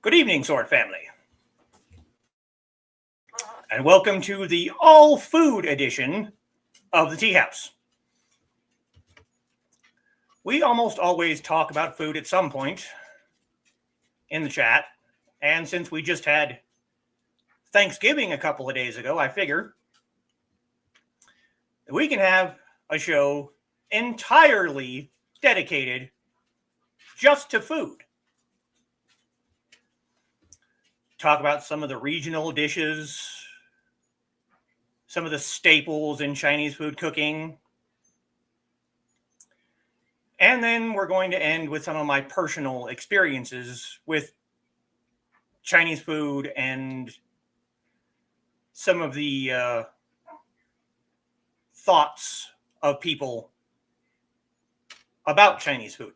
Good evening, Sword Family, and welcome to the all-food edition of the Teahouse. We almost always talk about food at some point in the chat, and since we just had Thanksgiving a couple of days ago, I figure that we can have a show entirely dedicated just to food. Talk about some of the regional dishes, some of the staples in Chinese food cooking. And then we're going to end with some of my personal experiences with Chinese food and some of the thoughts of people about Chinese food.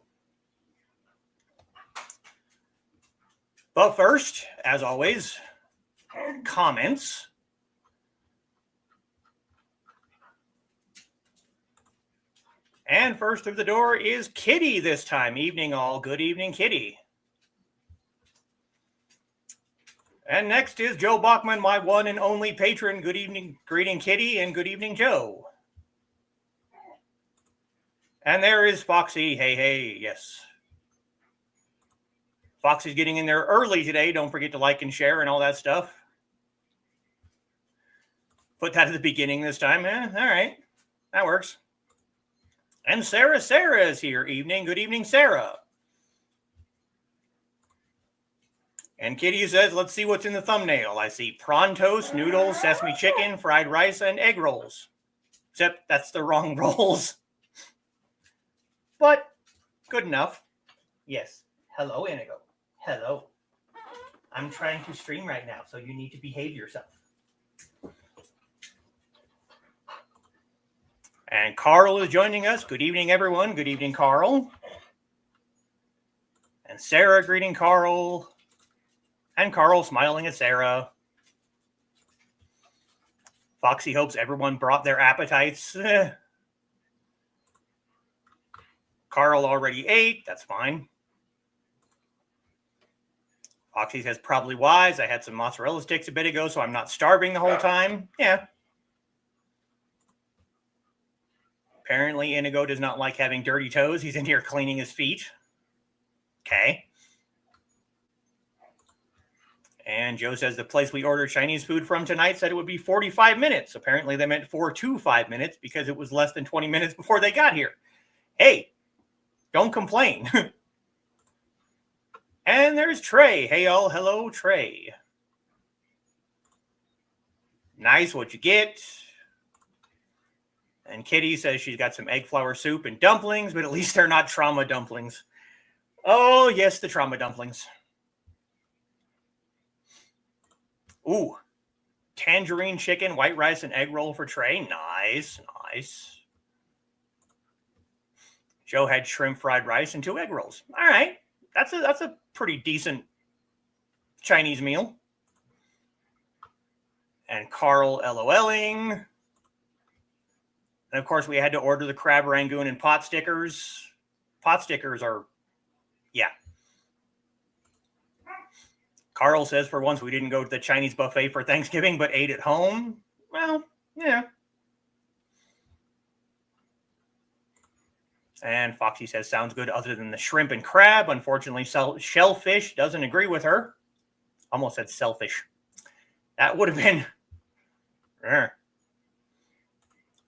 But first, as always, comments. And first through the door is Kitty this time. Evening all. Good evening, Kitty. And next is Joe Bachman, my one and only patron. Good evening, greeting Kitty, and good evening, Joe. And there is Foxy. Hey, hey, yes. Foxy's getting in there early today. Don't forget to like and share and all that stuff. Put that at the beginning this time. All right. That works. And Sarah is here. Evening. Good evening, Sarah. And Kitty says, let's see what's in the thumbnail. I see prawn toast, noodles, sesame chicken, fried rice, and egg rolls. Except that's the wrong rolls. But good enough. Yes. Hello, Inigo. Hello. I'm trying to stream right now, so you need to behave yourself. And Carl is joining us. Good evening, everyone. Good evening, Carl. And Sarah greeting Carl. And Carl smiling at Sarah. Foxy hopes everyone brought their appetites. Carl already ate. That's fine. Foxy says, probably wise. I had some mozzarella sticks a bit ago, so I'm not starving the whole time. Yeah. Apparently, Inigo does not like having dirty toes. He's in here cleaning his feet. Okay. And Joe says the place we ordered Chinese food from tonight said it would be 45 minutes. Apparently, they meant 4 to 5 minutes because it was less than 20 minutes before they got here. Hey, don't complain. And there's Trey. Hey, all. Hello, Trey. Nice. What you get? And Kitty says she's got some egg flour soup and dumplings, but at least they're not trauma dumplings. Oh, yes, the trauma dumplings. Ooh. Tangerine chicken, white rice, and egg roll for Trey. Nice, nice. Joe had shrimp fried rice and 2 egg rolls. All right. That's a pretty decent Chinese meal. And Carl LOLing. And of course, we had to order the crab rangoon and pot stickers. Pot stickers are, yeah. Carl says for once we didn't go to the Chinese buffet for Thanksgiving, but ate at home. Well, yeah. And Foxy says, sounds good other than the shrimp and crab. Unfortunately, shellfish doesn't agree with her. Almost said selfish. That would have been...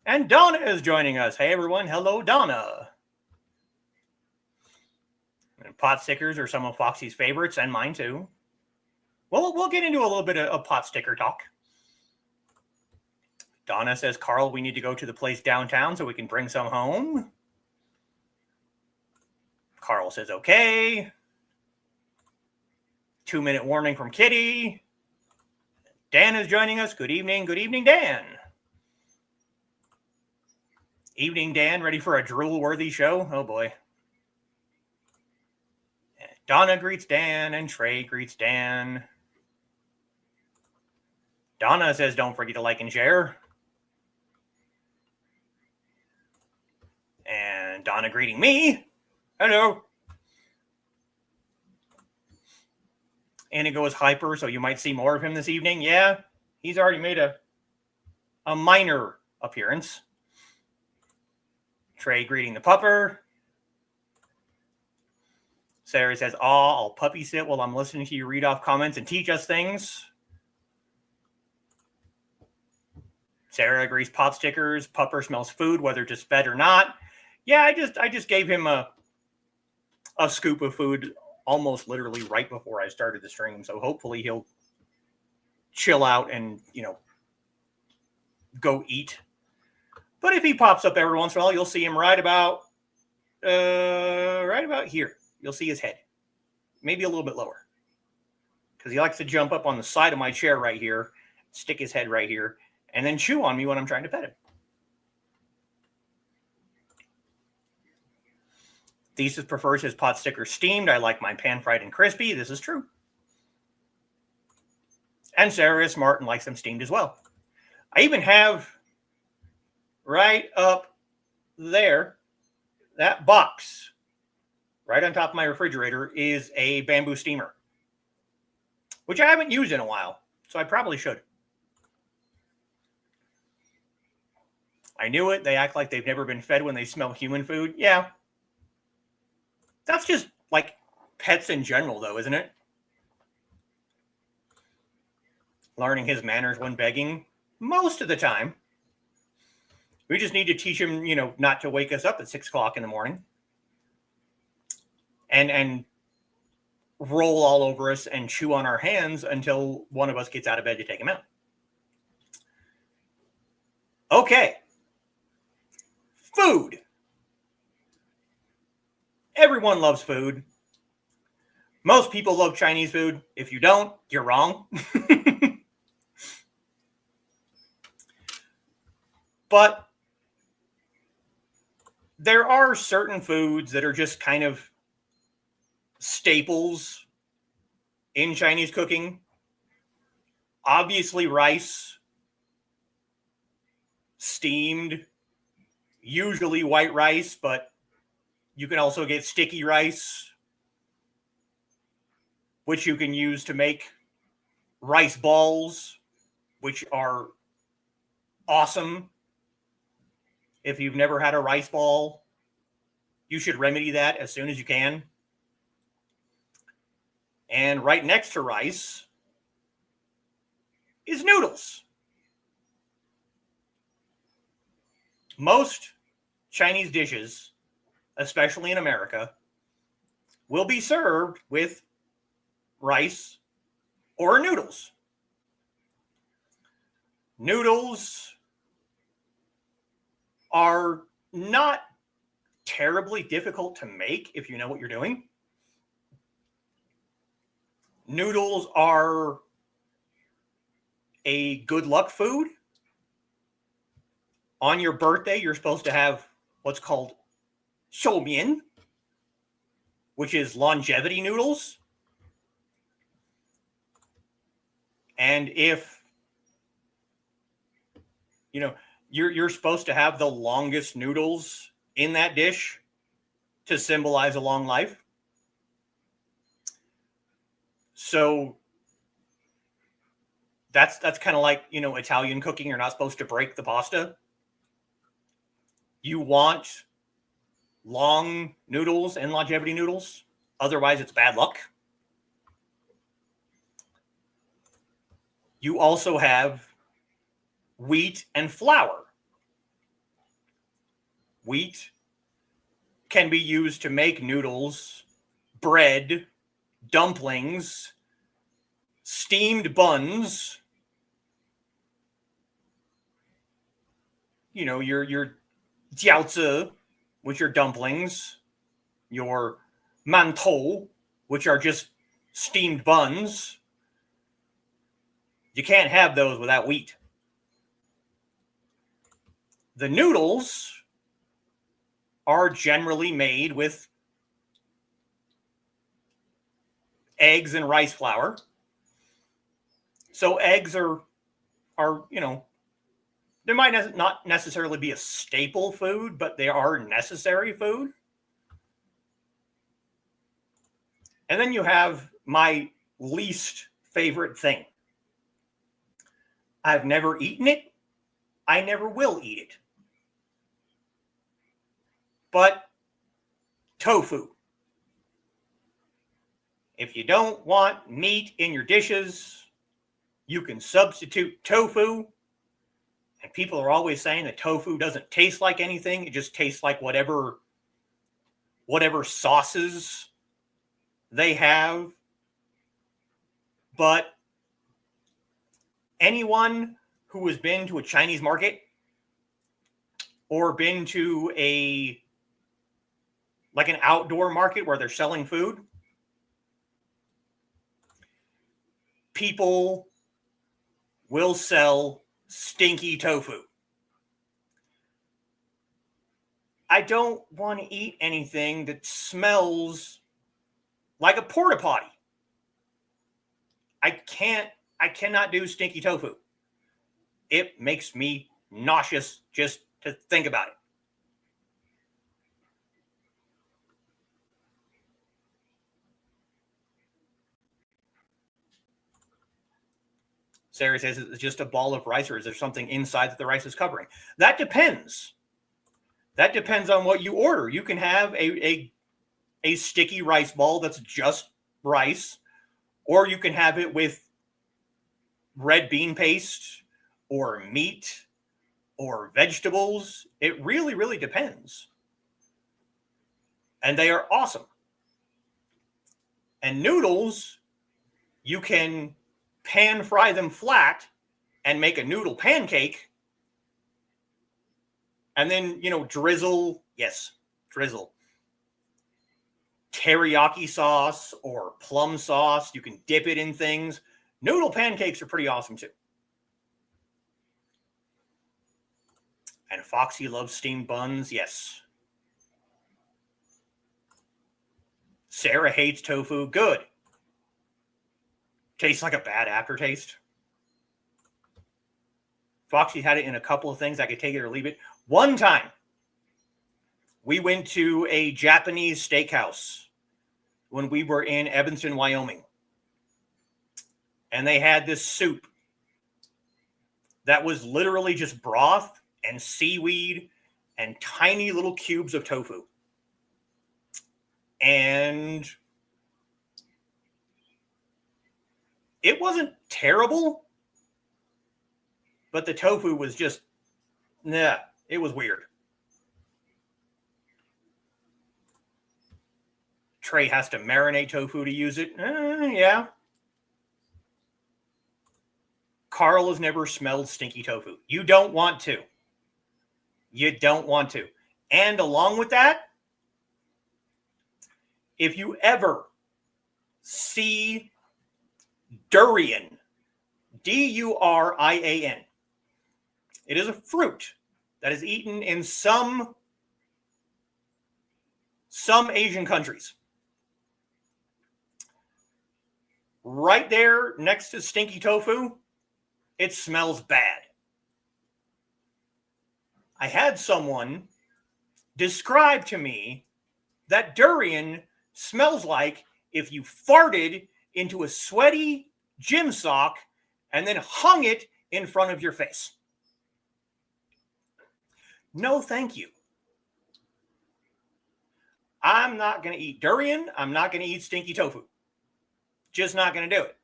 And Donna is joining us. Hey, everyone. Hello, Donna. And pot stickers are some of Foxy's favorites, and mine, too. Well, we'll get into a little bit of pot sticker talk. Donna says, Carl, we need to go to the place downtown so we can bring some home. Carl says, okay. 2-minute warning from Kitty. Dan is joining us. Good evening, Dan. Evening, Dan. Ready for a drool-worthy show? Oh, boy. Donna greets Dan, and Trey greets Dan. Donna says, don't forget to like and share. And Donna greeting me. Hello. Inigo is hyper, so you might see more of him this evening. Yeah, he's already made a minor appearance. Trey greeting the pupper. Sarah says, I'll puppy sit while I'm listening to you read off comments and teach us things. Sarah agrees pot stickers. Pupper smells food, whether just fed or not. Yeah, I just gave him a scoop of food almost literally right before I started the stream. So hopefully he'll chill out and, go eat. But if he pops up every once in a while, you'll see him right about here. You'll see his head. Maybe a little bit lower. Because he likes to jump up on the side of my chair right here, stick his head right here, and then chew on me when I'm trying to pet him. Thesis prefers his pot sticker steamed. I like mine pan-fried and crispy. This is true. And Sarah is smart and likes them steamed as well. I even have right up there, that box right on top of my refrigerator is a bamboo steamer, which I haven't used in a while, so I probably should. I knew it. They act like they've never been fed when they smell human food. Yeah. That's just like pets in general, though, isn't it? Learning his manners when begging. Most of the time. We just need to teach him, not to wake us up at 6 o'clock in the morning. And roll all over us and chew on our hands until one of us gets out of bed to take him out. Okay. Food. Everyone loves food. Most people love Chinese food. If you don't, you're wrong. But there are certain foods that are just kind of staples in Chinese cooking. Obviously, rice, steamed, usually white rice, but you can also get sticky rice, which you can use to make rice balls, which are awesome. If you've never had a rice ball, you should remedy that as soon as you can. And right next to rice is noodles. Most Chinese dishes, especially in America, will be served with rice or noodles. Noodles are not terribly difficult to make if you know what you're doing. Noodles are a good luck food. On your birthday, you're supposed to have what's called shoumian, which is longevity noodles. And if, you're supposed to have the longest noodles in that dish to symbolize a long life. So that's kind of like, Italian cooking. You're not supposed to break the pasta. You want long noodles and longevity noodles. Otherwise, it's bad luck. You also have wheat and flour. Wheat can be used to make noodles, bread, dumplings, steamed buns, your jiaozi, which are dumplings, your mantou, which are just steamed buns, You can't have those without wheat. The noodles are generally made with eggs and rice flour. So eggs are they might not necessarily be a staple food, but they are necessary food. And then you have my least favorite thing. I've never eaten it. I never will eat it. But tofu. If you don't want meat in your dishes, you can substitute tofu. And people are always saying that tofu doesn't taste like anything. It just tastes like whatever sauces they have. But anyone who has been to a Chinese market or been to an outdoor market where they're selling food, people will sell stinky tofu. I don't want to eat anything that smells like a porta potty. I cannot do stinky tofu. It makes me nauseous just to think about it. Sarah says it's just a ball of rice, or is there something inside that the rice is covering? That depends. That depends on what you order. You can have a sticky rice ball that's just rice, or you can have it with red bean paste or meat or vegetables. It really, really depends. And they are awesome. And noodles, you can pan fry them flat and make a noodle pancake. And then, drizzle teriyaki sauce or plum sauce. You can dip it in things. Noodle pancakes are pretty awesome too. And Foxy loves steamed buns. Yes. Sarah hates tofu. Good. Tastes like a bad aftertaste. Foxy had it in a couple of things. I could take it or leave it. One time, we went to a Japanese steakhouse when we were in Evanston, Wyoming. And they had this soup that was literally just broth and seaweed and tiny little cubes of tofu. And it wasn't terrible, but the tofu was just, it was weird. Trey has to marinate tofu to use it. Yeah. Carl has never smelled stinky tofu. You don't want to. You don't want to. And along with that, if you ever see durian, Durian, it is a fruit that is eaten in some Asian countries. Right there next to stinky tofu, it smells bad. I had someone describe to me that durian smells like if you farted into a sweaty gym sock and then hung it in front of your face. No, thank you. I'm not going to eat durian. I'm not going to eat stinky tofu. Just not going to do it.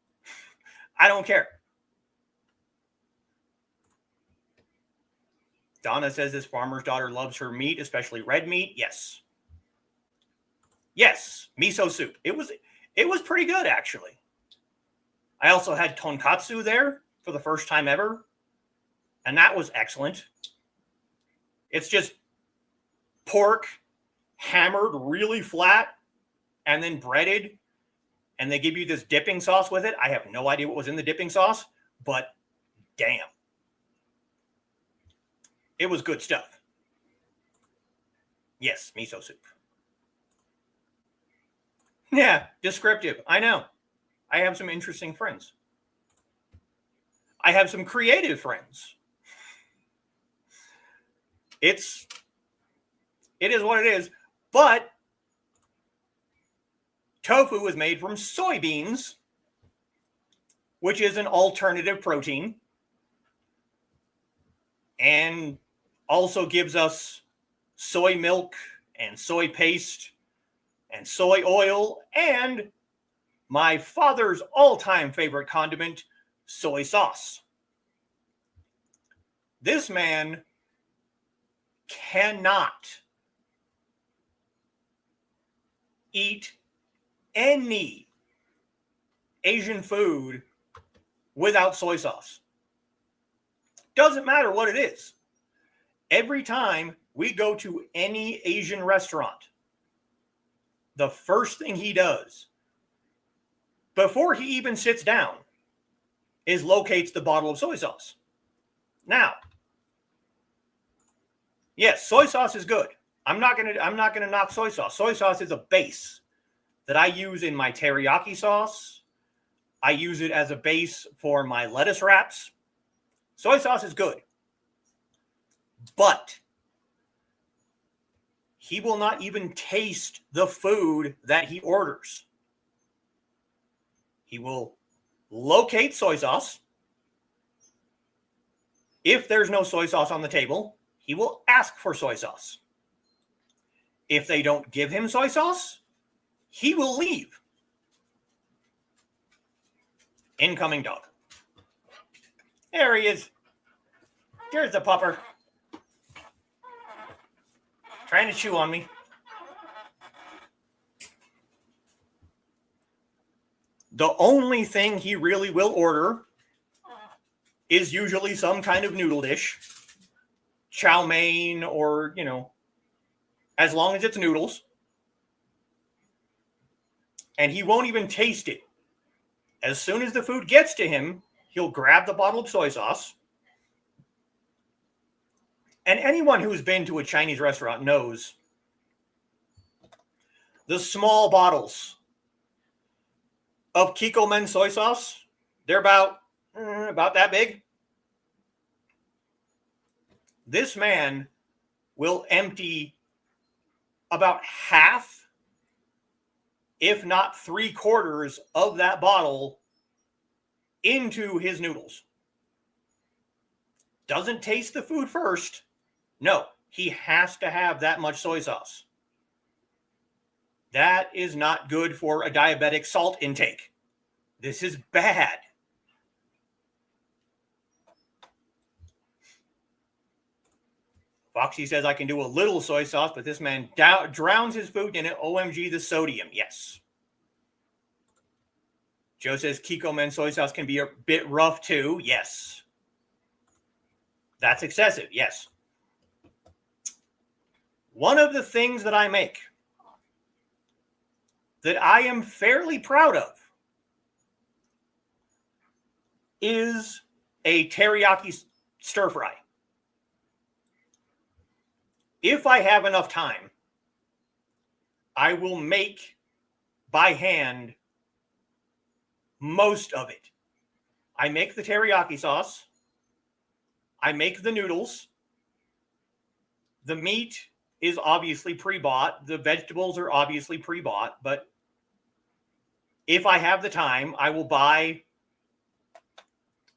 I don't care. Donna says this farmer's daughter loves her meat, especially red meat. Yes. Yes, miso soup. It was pretty good, actually. I also had tonkatsu there for the first time ever, and that was excellent. It's just pork hammered really flat and then breaded, and they give you this dipping sauce with it. I have no idea what was in the dipping sauce, but damn, it was good stuff. Yes, miso soup. Yeah, descriptive. I know. I have some interesting friends. I have some creative friends. It is what it is. But tofu is made from soybeans, which is an alternative protein, and also gives us soy milk and soy paste and soy oil and my father's all-time favorite condiment, soy sauce. This man cannot eat any Asian food without soy sauce. Doesn't matter what it is. Every time we go to any Asian restaurant, the first thing he does, before he even sits down, is locates the bottle of soy sauce. Now, yes, soy sauce is good. I'm not gonna knock soy sauce. Soy sauce is a base that I use in my teriyaki sauce. I use it as a base for my lettuce wraps. Soy sauce is good. But he will not even taste the food that he orders. He will locate soy sauce. If there's no soy sauce on the table, he will ask for soy sauce. If they don't give him soy sauce, he will leave. Incoming dog. There he is. There's the pupper. Trying to chew on me. The only thing he really will order is usually some kind of noodle dish. Chow mein or, as long as it's noodles. And he won't even taste it. As soon as the food gets to him, he'll grab the bottle of soy sauce. And anyone who's been to a Chinese restaurant knows the small bottles of Kikkoman soy sauce, they're about that big. This man will empty about half, if not 3/4 of that bottle into his noodles. Doesn't taste the food first. No, he has to have that much soy sauce. That is not good for a diabetic salt intake. This is bad. Foxy says I can do a little soy sauce, but this man drowns his food in it. OMG, the sodium. Yes. Joe says Kikkoman soy sauce can be a bit rough too. Yes. That's excessive. Yes. One of the things that I make that I am fairly proud of is a teriyaki stir fry. If I have enough time, I will make by hand most of it. I make the teriyaki sauce. I make the noodles. The meat is obviously pre-bought. The vegetables are obviously pre-bought. But if I have the time, I will buy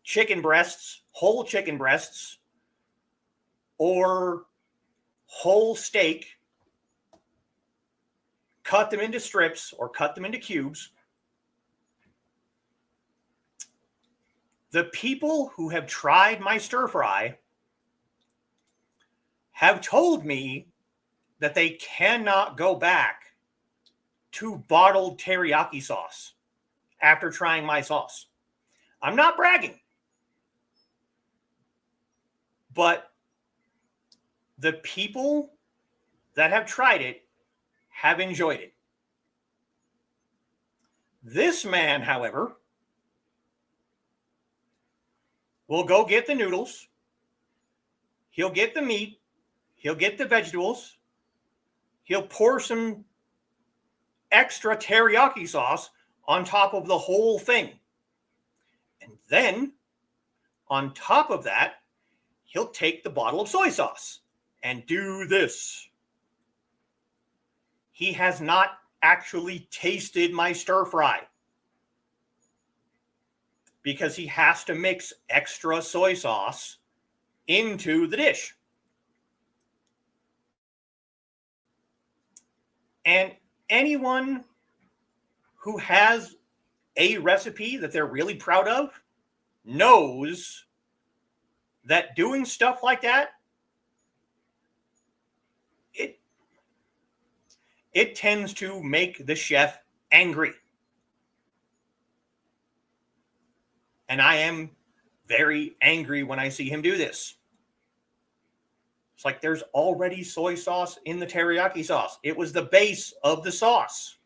chicken breasts, whole chicken breasts, or whole steak, cut them into strips or cut them into cubes. The people who have tried my stir fry have told me that they cannot go back to bottled teriyaki sauce after trying my sauce. I'm not bragging, but the people that have tried it have enjoyed it. This man, however, will go get the noodles. He'll get the meat. He'll get the vegetables. He'll pour some extra teriyaki sauce on top of the whole thing. And then, on top of that, he'll take the bottle of soy sauce and do this. He has not actually tasted my stir fry because he has to mix extra soy sauce into the dish. And anyone who has a recipe that they're really proud of knows that doing stuff like that, it tends to make the chef angry. And I am very angry when I see him do this. It's like there's already soy sauce in the teriyaki sauce. It was the base of the sauce.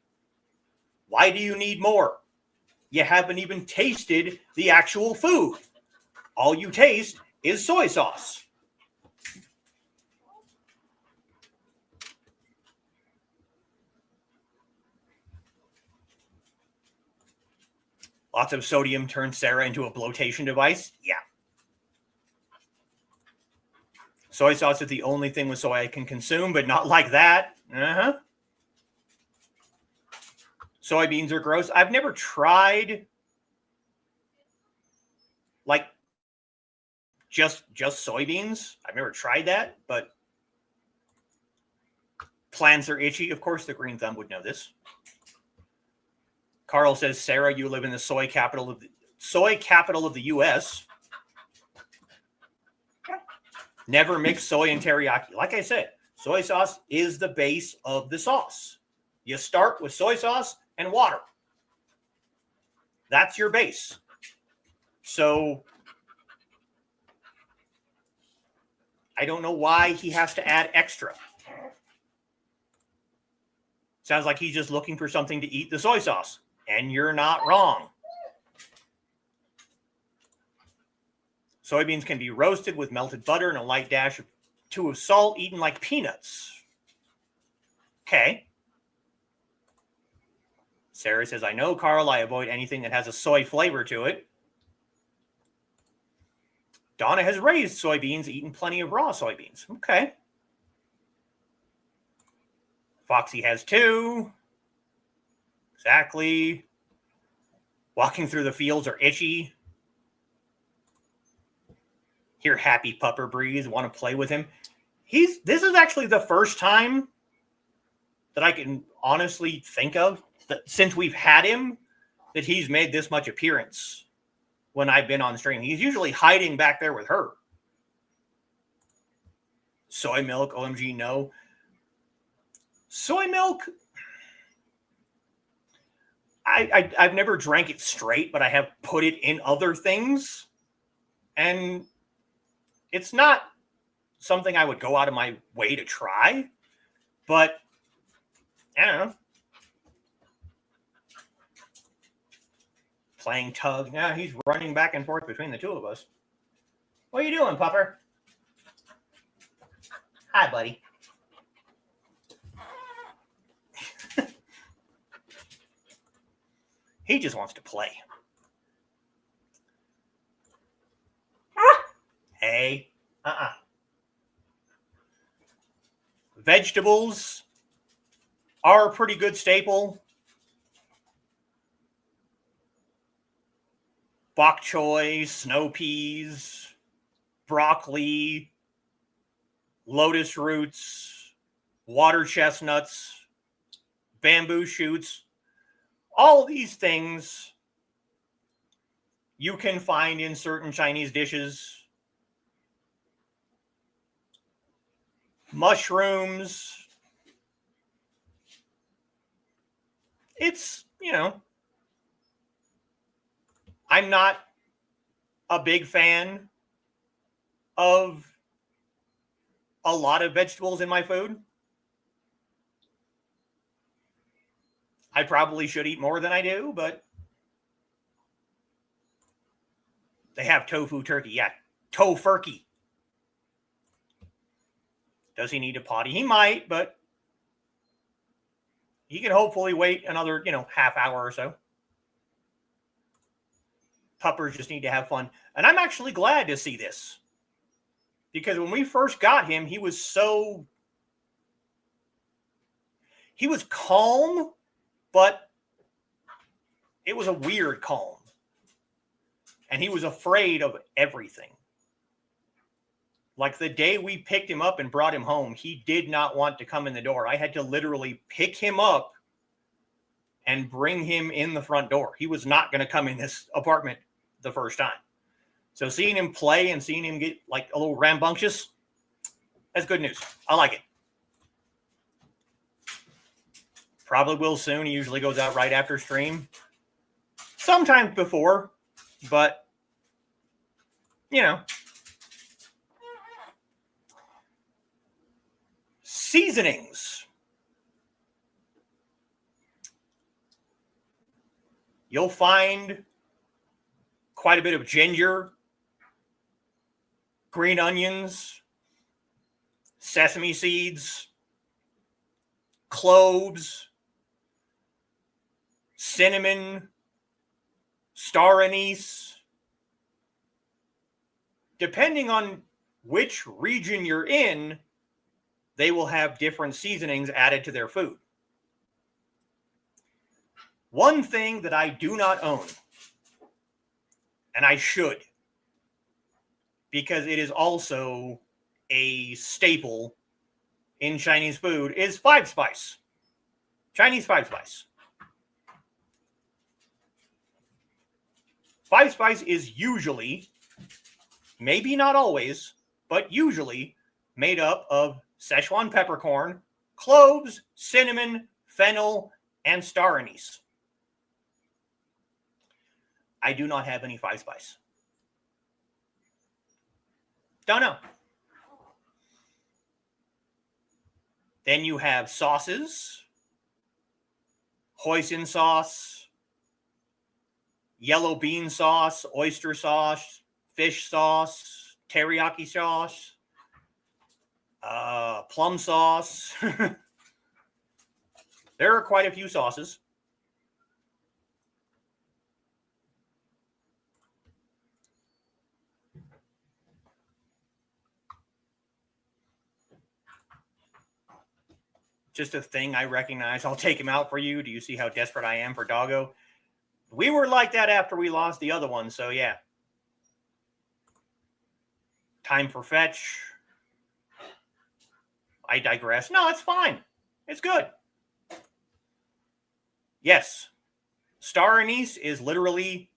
Why do you need more? You haven't even tasted the actual food. All you taste is soy sauce. Lots of sodium turns Sarah into a bloatation device. Yeah. Soy sauce is the only thing with soy I can consume, but not like that. Soybeans are gross. I've never tried like just soybeans. I've never tried that, but plants are itchy. Of course, the green thumb would know this. Carl says, Sarah, you live in the soy capital of the U.S. Never mix soy and teriyaki. Like I said, soy sauce is the base of the sauce. You start with soy sauce and water. That's your base. So I don't know why he has to add extra. Sounds like he's just looking for something to eat the soy sauce. And you're not wrong. Soybeans can be roasted with melted butter and a light dash or two of salt, eaten like peanuts. Okay. Sarah says, I know, Carl, I avoid anything that has a soy flavor to it. Donna has raised soybeans, eaten plenty of raw soybeans. Okay. Foxy has two. Exactly. Walking through the fields are itchy. Hear Happy Pupper breathe, want to play with him. This is actually the first time that I can honestly think of that since we've had him that he's made this much appearance when I've been on stream. He's usually hiding back there with her. Soy milk, OMG, no. Soy milk, I've never drank it straight, but I have put it in other things. And it's not something I would go out of my way to try. But, I don't know. Playing tug. Yeah, he's running back and forth between the two of us. What are you doing, Pupper? Hi, buddy. He just wants to play. Hey. Vegetables are a pretty good staple. Bok choy, snow peas, broccoli, lotus roots, water chestnuts, bamboo shoots. All these things you can find in certain Chinese dishes. Mushrooms. It's, I'm not a big fan of a lot of vegetables in my food. I probably should eat more than I do, but They have tofu turkey. Yeah, tofurkey. Does he need a potty? He might, but he can hopefully wait another, half hour or so. Puppers just need to have fun. And I'm actually glad to see this. Because when we first got him, he was calm, but it was a weird calm. And he was afraid of everything. Like the day we picked him up and brought him home, he did not want to come in the door. I had to literally pick him up and bring him in the front door. He was not going to come in this apartment the first time. So seeing him play and seeing him get like a little rambunctious, that's good news. I like it. Probably will soon. He usually goes out right after stream. Sometimes before, but, Seasonings. You'll find quite a bit of ginger, green onions, sesame seeds, cloves, cinnamon, star anise. Depending on which region you're in, they will have different seasonings added to their food. One thing that I do not own, and I should, because it is also a staple in Chinese food, is 5-spice. Chinese 5-spice. 5-spice is usually, maybe not always, but usually made up of Szechuan peppercorn, cloves, cinnamon, fennel, and star anise. I do not have any 5-spice. Don't know. Then you have sauces, hoisin sauce, yellow bean sauce, oyster sauce, fish sauce, teriyaki sauce, plum sauce. There are quite a few sauces. Just a thing I recognize. I'll take him out for you. Do you see how desperate I am for Doggo? We were like that after we lost the other one, so yeah. Time for fetch. I digress. No, it's fine. It's good. Yes. Star anise is literally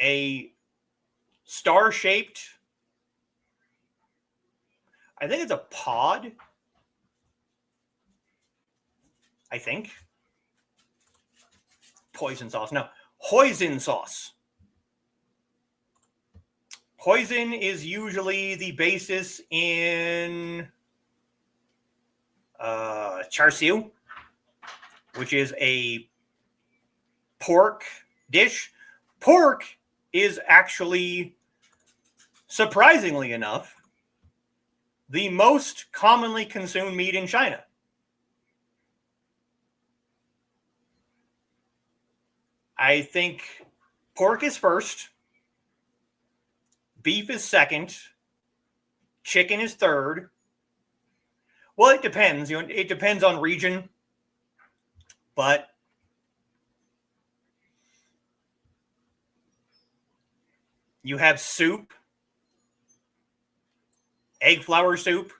a star-shaped, I think it's a pod. I think. Poison sauce. No. Hoisin sauce. Hoisin is usually the basis in char siu, which is a pork dish. Pork is actually, surprisingly enough, the most commonly consumed meat in China. I think pork is first, beef is second, chicken is third. Well, it depends. It depends on region, but you have soup, egg flour soup,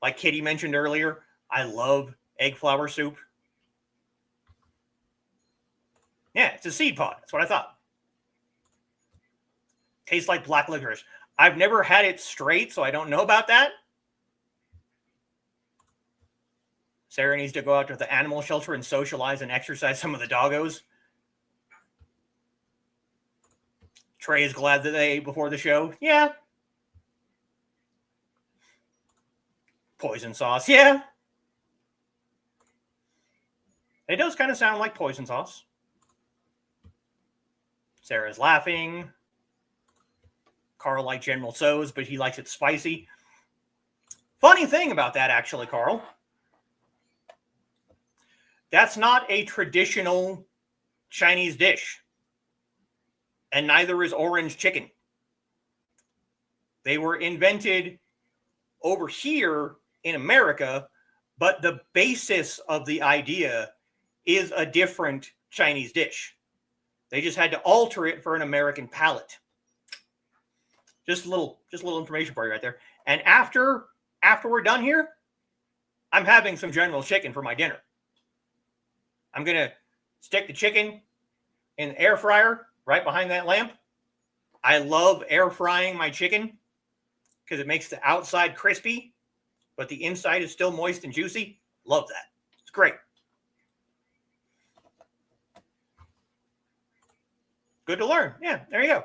like Kitty mentioned earlier. I love egg flour soup. Yeah, it's a seed pod. That's what I thought. Tastes like black licorice. I've never had it straight, so I don't know about that. Sarah needs to go out to the animal shelter and socialize and exercise some of the doggos. Trey is glad that they ate before the show. Yeah. Poison sauce. Yeah. It does kind of sound like poison sauce. Sarah's laughing. Carl likes General Tso's, but he likes it spicy. Funny thing about that, actually, Carl. That's not a traditional Chinese dish. And neither is orange chicken. They were invented over here in America, but the basis of the idea is a different Chinese dish. They just had to alter it for an American palate. Just a little information for you right there. And after we're done here, I'm having some General Chicken for my dinner. I'm going to stick the chicken in the air fryer right behind that lamp. I love air frying my chicken because it makes the outside crispy, but the inside is still moist and juicy. Love that. It's great. Good to learn. Yeah, there you go.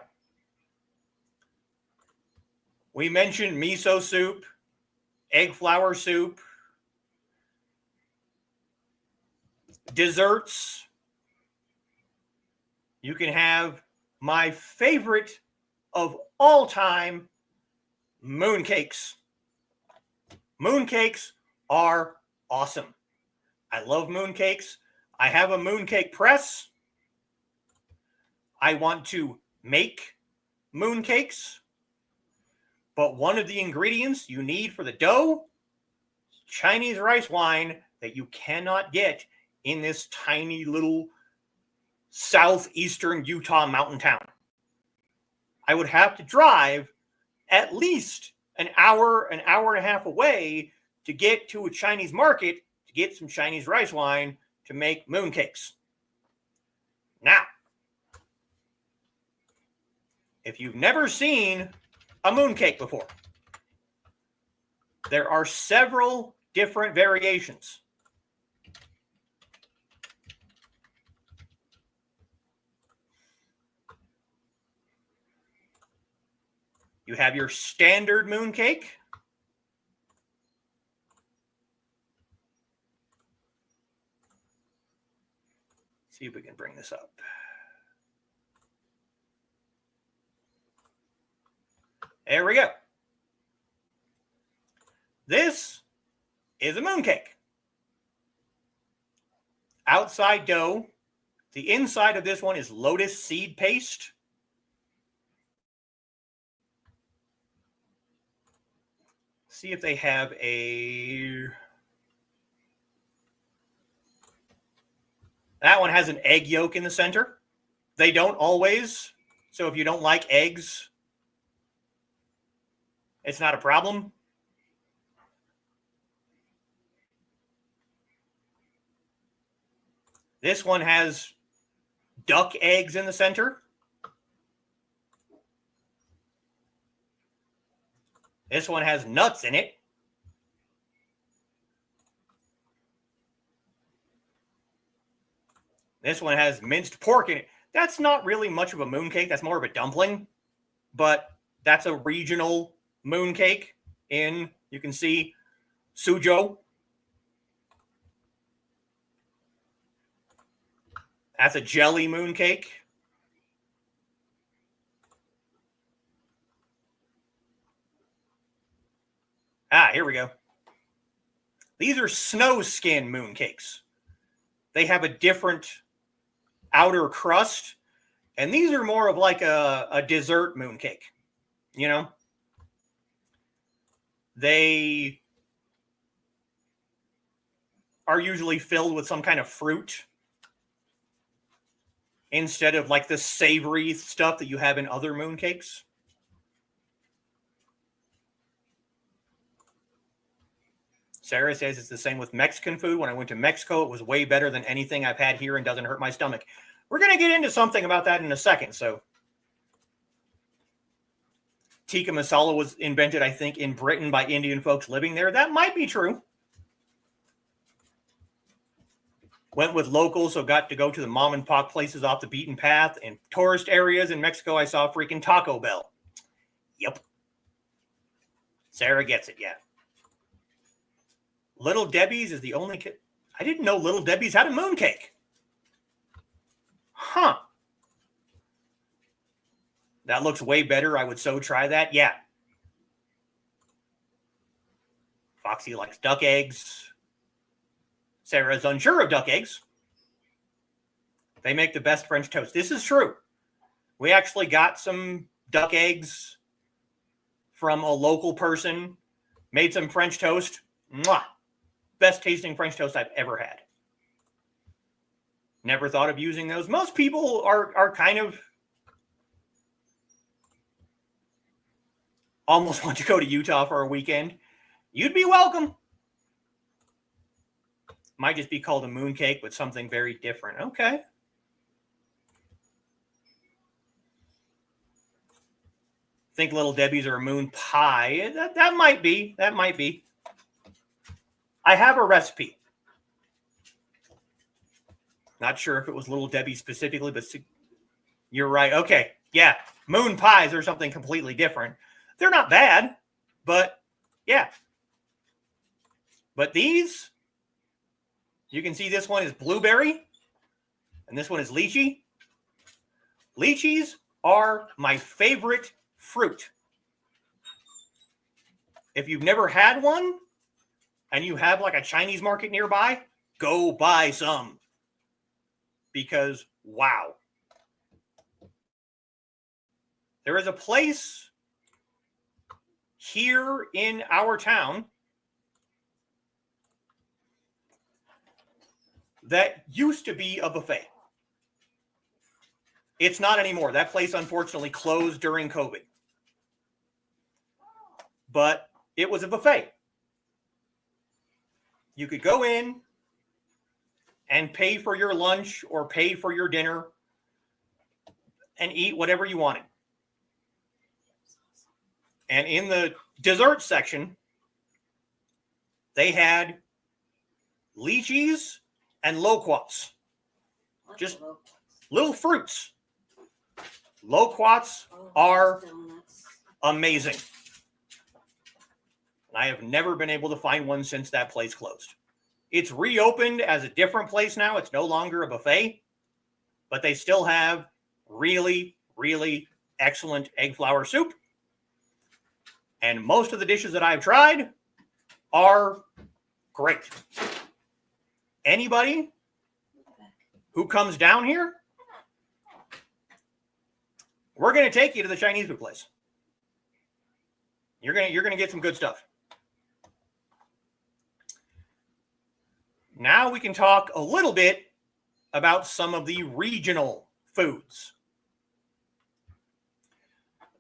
We mentioned miso soup, egg flour soup, desserts. You can have my favorite of all time, mooncakes. Mooncakes are awesome. I love mooncakes. I have a mooncake press. I want to make mooncakes. But one of the ingredients you need for the dough is Chinese rice wine that you cannot get in this tiny little southeastern Utah mountain town. I would have to drive at least an hour and a half away to get to a Chinese market to get some Chinese rice wine to make mooncakes. Now, if you've never seen a mooncake before, there are several different variations. You have your standard mooncake. See if we can bring this up. There we go. This is a mooncake. Outside dough. The inside of this one is lotus seed paste. See if they have a... That one has an egg yolk in the center. They don't always. So if you don't like eggs, it's not a problem. This one has duck eggs in the center. This one has nuts in it. This one has minced pork in it. That's not really much of a mooncake. That's more of a dumpling. But that's a regional mooncake in, you can see, Suzhou. That's a jelly mooncake. Here we go. These are snow skin mooncakes. They have a different outer crust, and these are more of like a dessert mooncake, you know? They are usually filled with some kind of fruit instead of like the savory stuff that you have in other mooncakes. Sarah says it's the same with Mexican food. When I went to Mexico, it was way better than anything I've had here and doesn't hurt my stomach. We're going to get into something about that in a second. So, tikka masala was invented, I think, in Britain by Indian folks living there. That might be true. Went with locals, so got to go to the mom and pop places off the beaten path. In tourist areas in Mexico, I saw freaking Taco Bell. Yep. Sarah gets it, yeah. Little Debbie's is the only... I didn't know Little Debbie's had a mooncake. Huh. That looks way better. I would so try that. Yeah. Foxy likes duck eggs. Sarah's unsure of duck eggs. They make the best French toast. This is true. We actually got some duck eggs from a local person, made some French toast. Mwah! Best tasting French toast I've ever had. Never thought of using those. Most people are kind of almost want to go to Utah for a weekend. You'd be welcome. Might just be called a mooncake, but something very different. Okay. Think Little Debbie's are a moon pie. That might be. That might be. I have a recipe. Not sure if it was Little Debbie specifically, but you're right. Okay. Yeah. Moon pies are something completely different. They're not bad, but yeah. But these, you can see this one is blueberry and this one is lychee. Lychees are my favorite fruit. If you've never had one and you have like a Chinese market nearby, go buy some. Because, wow. There is a place here in our town that used to be a buffet. It's not anymore. That place unfortunately closed during COVID. But it was a buffet. You could go in and pay for your lunch or pay for your dinner and eat whatever you wanted. And in the dessert section, they had lychees and loquats. Just little fruits. Loquats are amazing. I have never been able to find one since that place closed. It's reopened as a different place now. It's no longer a buffet, but they still have really, really excellent egg flour soup. And most of the dishes that I've tried are great. Anybody who comes down here, we're going to take you to the Chinese food place. You're going to get some good stuff. Now we can talk a little bit about some of the regional foods.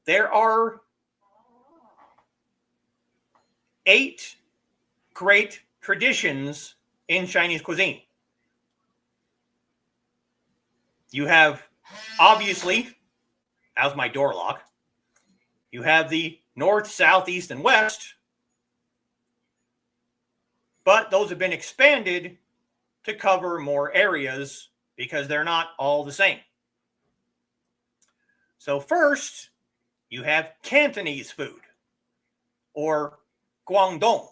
There are 8 great traditions in Chinese cuisine. You have, obviously, how's my door lock? You have the north, south, east, and west. But those have been expanded to cover more areas because they're not all the same. So first, you have Cantonese food, or Guangdong.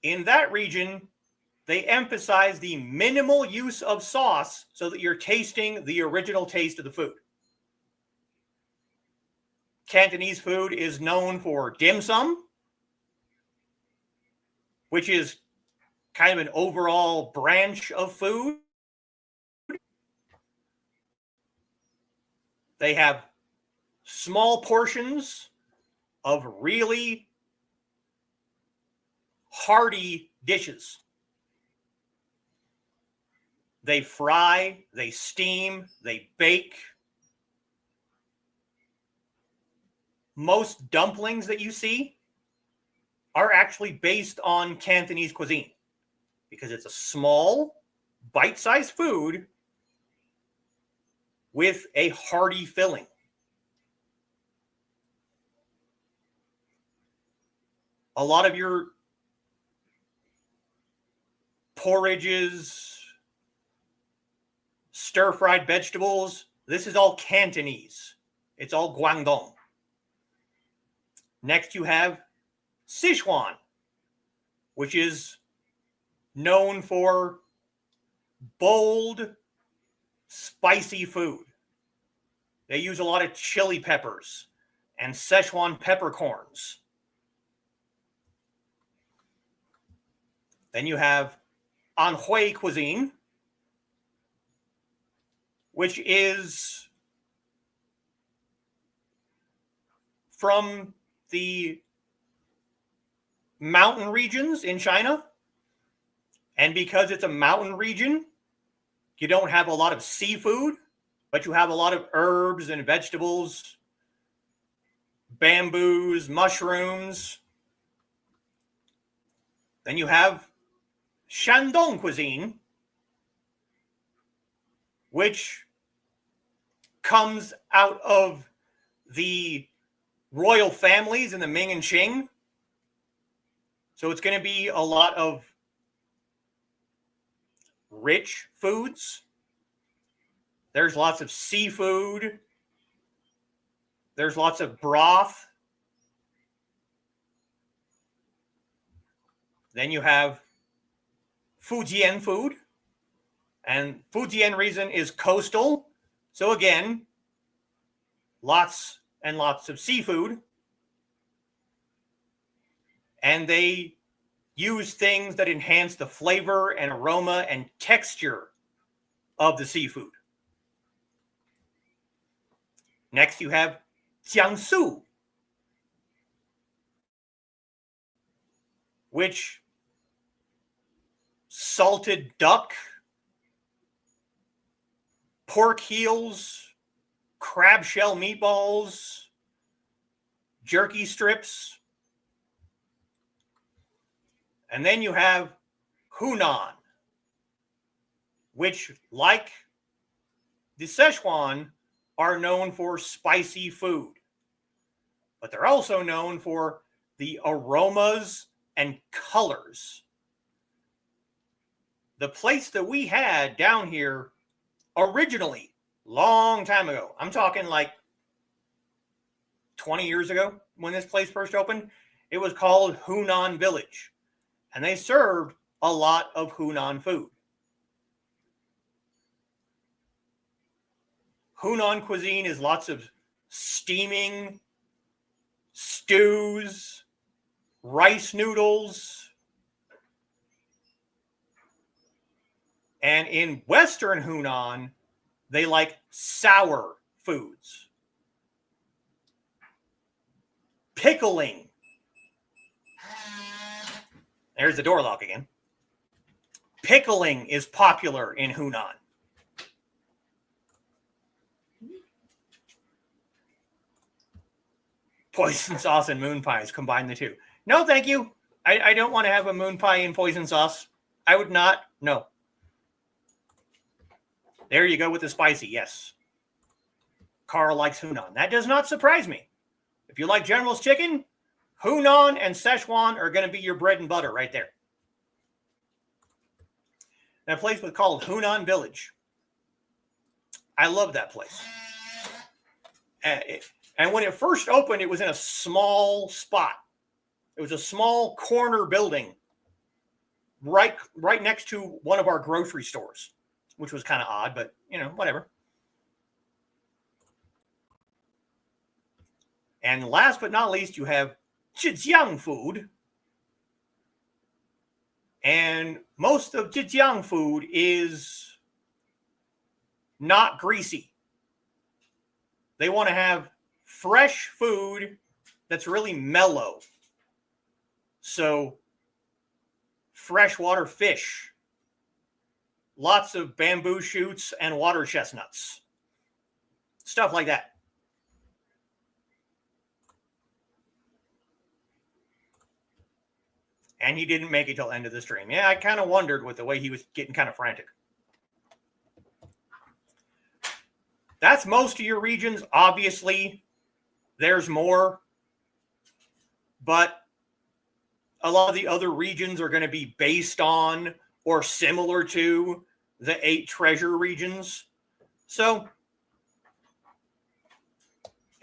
In that region, they emphasize the minimal use of sauce so that you're tasting the original taste of the food. Cantonese food is known for dim sum, which is kind of an overall branch of food. They have small portions of really hearty dishes. They fry, they steam, they bake. Most dumplings that you see are actually based on Cantonese cuisine because it's a small, bite-sized food with a hearty filling. A lot of your porridges, stir-fried vegetables, this is all Cantonese. It's all Guangdong. Next you have Sichuan, which is known for bold, spicy food. They use a lot of chili peppers and Szechuan peppercorns. Then you have Anhui cuisine, which is from the mountain regions in China. And because it's a mountain region, you don't have a lot of seafood, but you have a lot of herbs and vegetables, bamboos, mushrooms. Then you have Shandong cuisine, which comes out of the royal families in the Ming and Qing. So it's going to be a lot of rich foods. There's lots of seafood. There's lots of broth. Then you have Fujian food. And Fujian region is coastal. So again, lots and lots of seafood. And they use things that enhance the flavor and aroma and texture of the seafood. Next, you have Jiangsu, which salted duck, pork heels, crab shell meatballs, jerky strips. And then you have Hunan, which, like the Szechuan, are known for spicy food. But they're also known for the aromas and colors. The place that we had down here originally, long time ago, I'm talking like 20 years ago when this place first opened, it was called Hunan Village. And they served a lot of Hunan food. Hunan cuisine is lots of steaming, stews, rice noodles. And in Western Hunan, they like sour foods. Pickling. There's the door lock again. Pickling is popular in Hunan. Poison sauce and moon pies, combine the two. No, thank you. I don't want to have a moon pie in poison sauce. I would not. No. There you go with the spicy, yes. Carl likes Hunan. That does not surprise me. If you like General's chicken, Hunan and Szechuan are going to be your bread and butter right there. That place was called Hunan Village. I love that place. And when it first opened, it was in a small spot. It was a small corner building right next to one of our grocery stores, which was kind of odd, but, whatever. And last but not least, you have Zhejiang food. And most of Zhejiang food is not greasy. They want to have fresh food that's really mellow. So, freshwater fish, lots of bamboo shoots and water chestnuts, stuff like that. And he didn't make it till end of the stream. Yeah, I kind of wondered with the way he was getting kind of frantic. That's most of your regions. Obviously, there's more. But a lot of the other regions are going to be based on or similar to the 8 treasure regions. So,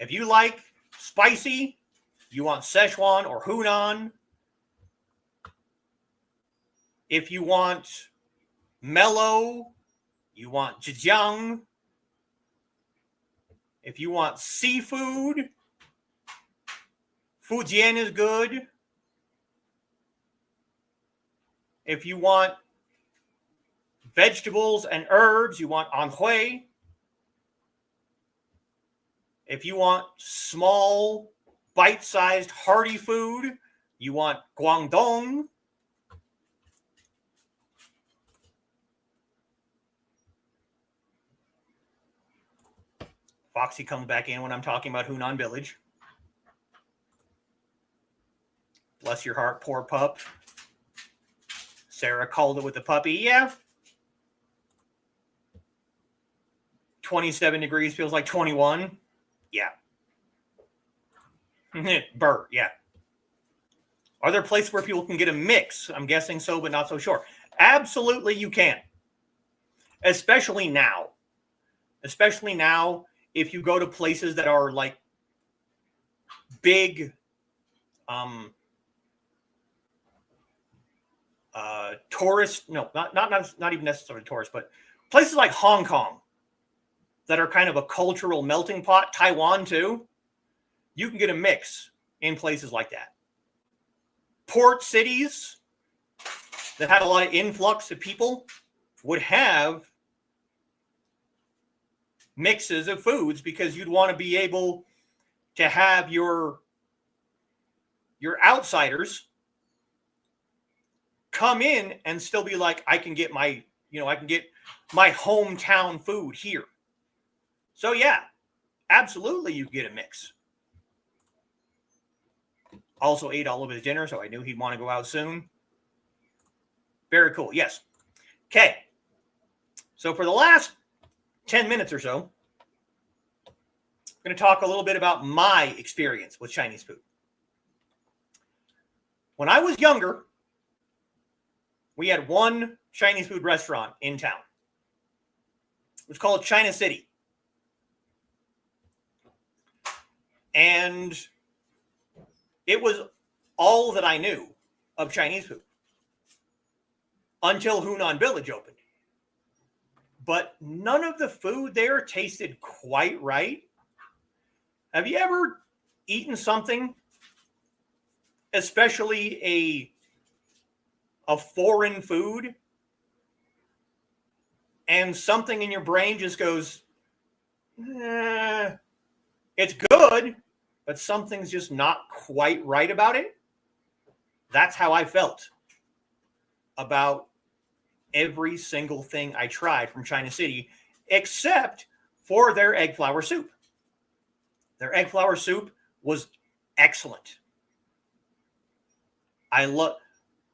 if you like spicy, you want Szechuan or Hunan. If you want mellow, you want Zhejiang. If you want seafood, Fujian is good. If you want vegetables and herbs, you want Anhui. If you want small, bite-sized, hearty food, you want Guangdong. Foxy comes back in when I'm talking about Hunan Village. Bless your heart, poor pup. Sarah called it with the puppy. Yeah. 27 degrees feels like 21. Yeah. Burr, yeah. Are there places where people can get a mix? I'm guessing so, but not so sure. Absolutely you can. Especially now. Especially now, if you go to places that are like big tourist, no, not even necessarily tourist, but places like Hong Kong that are kind of a cultural melting pot, Taiwan too, you can get a mix in places like that. Port cities that had a lot of influx of people would have mixes of foods because you'd want to be able to have your outsiders come in and still be like, I can get my hometown food here. So yeah, absolutely you get a mix. Also ate all of his dinner, so I knew he'd want to go out soon. Very cool. Yes. Okay. So for the last 10 minutes or so, I'm going to talk a little bit about my experience with Chinese food. When I was younger, we had one Chinese food restaurant in town. It was called China City. And it was all that I knew of Chinese food until Hunan Village opened. But none of the food there tasted quite right. Have you ever eaten something, especially a foreign food, and something in your brain just goes, it's good, but something's just not quite right about it? That's how I felt about every single thing I tried from China City, except for their egg flour soup. Their egg flour soup was excellent.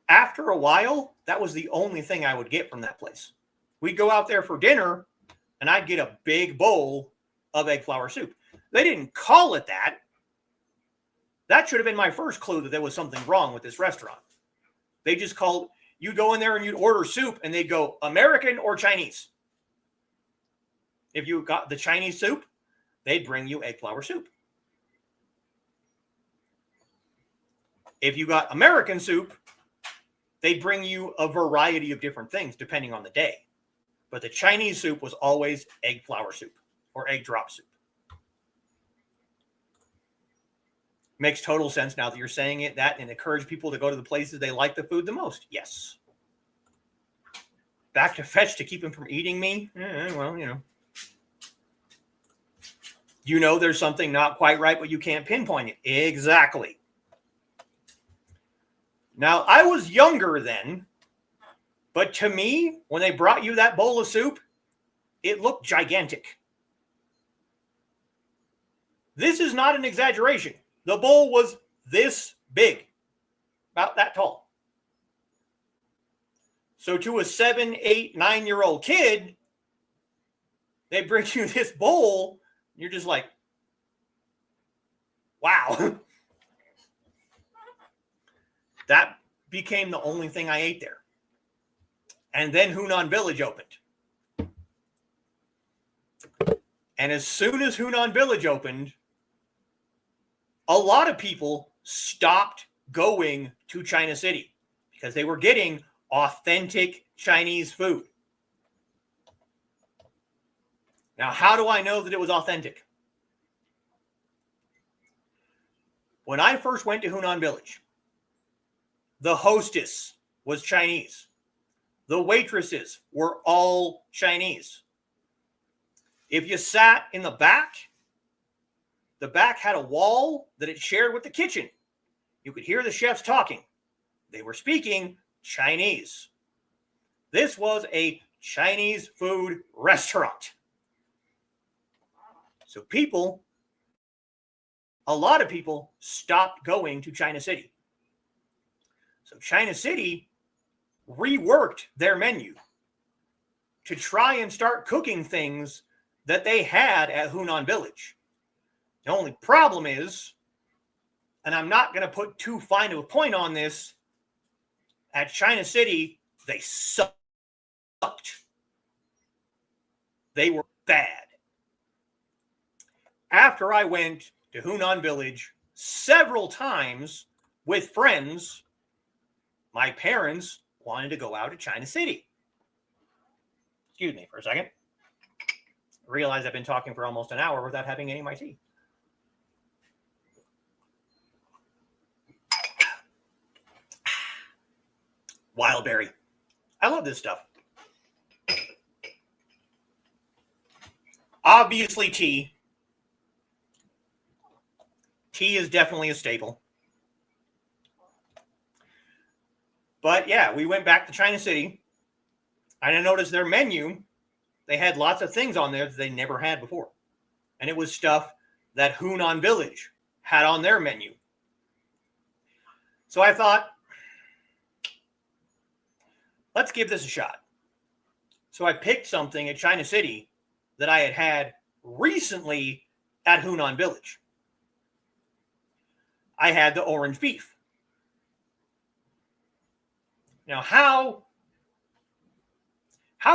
After a while, that was the only thing I would get from that place. We'd go out there for dinner, and I'd get a big bowl of egg flour soup. They didn't call it that. That should have been my first clue that there was something wrong with this restaurant. They just called, you'd go in there and you'd order soup, and they'd go, American or Chinese? If you got the Chinese soup, they'd bring you egg flour soup. If you got American soup, they'd bring you a variety of different things depending on the day. But the Chinese soup was always egg flour soup or egg drop soup. Makes total sense now that you're saying it, that, and encourage people to go to the places they like the food the most. Yes. Back to fetch to keep him from eating me? Well, you know there's something not quite right, but you can't pinpoint it. Exactly. Now, I was younger then, but to me, when they brought you that bowl of soup, it looked gigantic. This is not an exaggeration. The bowl was this big, about that tall. So to a 7, 8, 9-year-old kid, they bring you this bowl, and you're just like, wow. That became the only thing I ate there. And then Hunan Village opened. And as soon as Hunan Village opened, a lot of people stopped going to China City because they were getting authentic Chinese food. Now, how do I know that it was authentic? When I first went to Hunan Village, the hostess was Chinese. The waitresses were all Chinese. If you sat in the back had a wall that it shared with the kitchen. You could hear the chefs talking. They were speaking Chinese. This was a Chinese food restaurant. So a lot of people stopped going to China City. So China City reworked their menu to try and start cooking things that they had at Hunan Village. The only problem is, and I'm not going to put too fine of a point on this, at China City, they sucked. They were bad. After I went to Hunan Village several times with friends, my parents wanted to go out to China City. Excuse me for a second. I realize I've been talking for almost an hour without having any of my tea. Wild berry. I love this stuff. Obviously, tea. Tea is definitely a staple. But yeah, we went back to China City. And I noticed their menu, they had lots of things on there that they never had before. And it was stuff that Hunan Village had on their menu. So I thought, let's give this a shot. So I picked something at China City that I had recently at Hunan Village. I had the orange beef. Now, how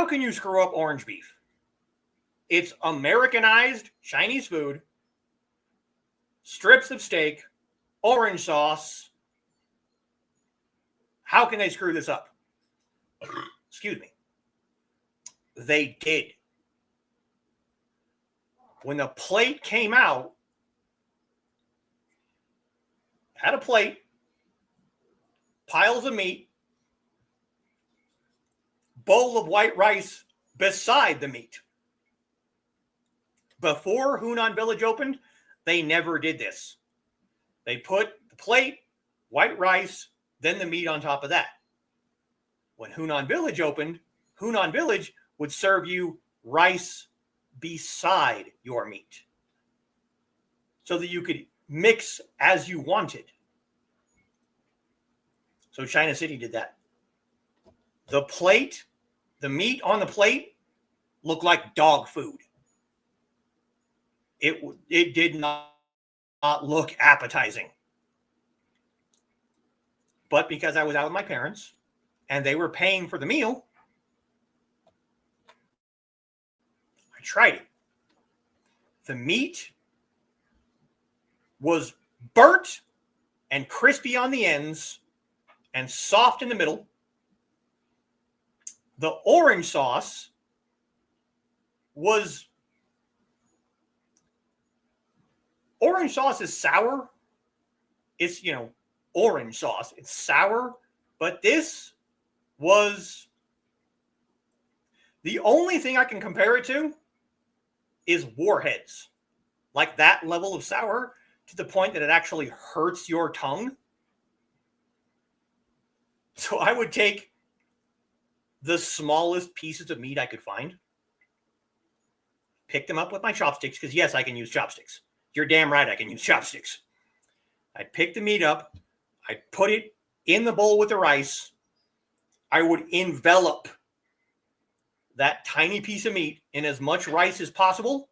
can you screw up orange beef? It's Americanized Chinese food, strips of steak, orange sauce. How can they screw this up? Excuse me. They did. When the plate came out, had a plate, piles of meat, bowl of white rice beside the meat. Before Hunan Village opened, they never did this. They put the plate, white rice, then the meat on top of that. When Hunan Village opened, Hunan Village would serve you rice beside your meat so that you could mix as you wanted. So China City did that. The plate, the meat on the plate looked like dog food. It did not look appetizing. But because I was out with my parents and they were paying for the meal, I tried it. The meat was burnt and crispy on the ends and soft in the middle. The orange sauce is sour. It's, orange sauce. It's sour, but this was the only thing I can compare it to is Warheads. Like that level of sour to the point that it actually hurts your tongue. So I would take the smallest pieces of meat I could find, pick them up with my chopsticks, because yes, I can use chopsticks. You're damn right I can use chopsticks. I'd pick the meat up, I'd put it in the bowl with the rice, I would envelop that tiny piece of meat in as much rice as possible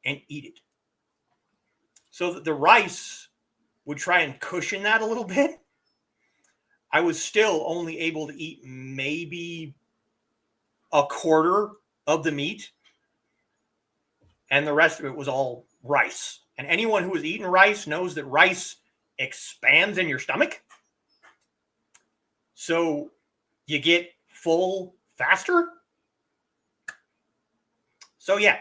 and eat it. So that the rice would try and cushion that a little bit. I was still only able to eat maybe a quarter of the meat, and the rest of it was all rice. And anyone who has eaten rice knows that rice expands in your stomach. So you get full faster. So yeah.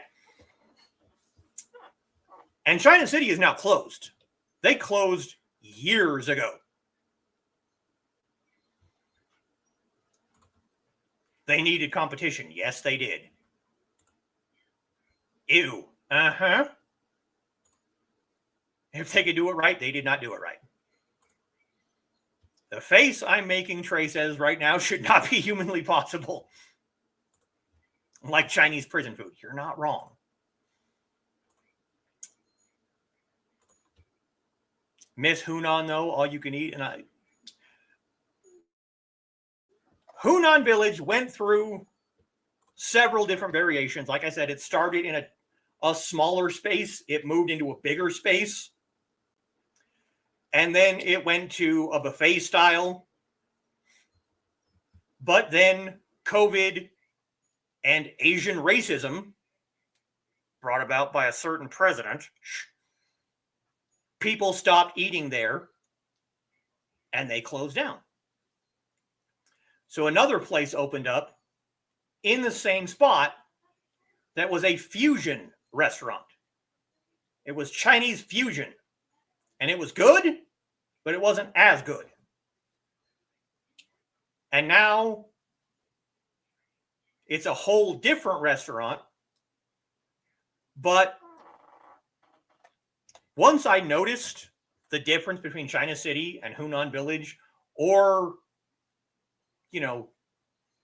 And China City is now closed. They closed years ago. They needed competition. Yes, they did. Ew. Uh-huh. If they could do it right, they did not do it right. The face I'm making, Trey says, right now should not be humanly possible. Like Chinese prison food. You're not wrong. Miss Hunan, though, all you can eat. And Hunan Village went through several different variations. Like I said, it started in a smaller space. It moved into a bigger space. And then it went to a buffet style. But then COVID and Asian racism, brought about by a certain president, people stopped eating there and they closed down. So another place opened up in the same spot that was a fusion restaurant. It was Chinese fusion. And it was good, but it wasn't as good. And now it's a whole different restaurant. But once I noticed the difference between China City and Hunan Village, or, you know,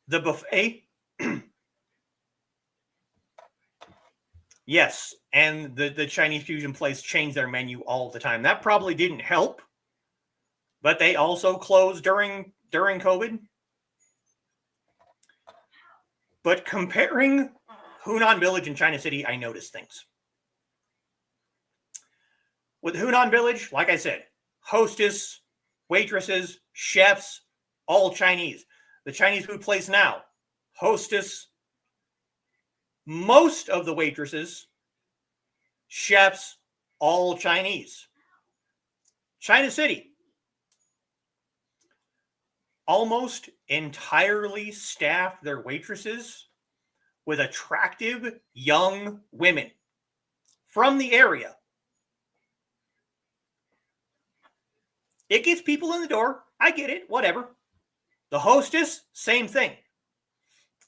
the buffet. Yes, and the Chinese fusion place changed their menu all the time. That probably didn't help, but they also closed during COVID. But comparing Hunan Village and China City, I noticed things. With Hunan Village, like I said, hostess, waitresses, chefs, all Chinese. The Chinese food place now, hostess, most of the waitresses, chefs, all Chinese. China City, almost entirely staff their waitresses with attractive young women from the area. It gets people in the door. I get it, whatever. The hostess, same thing.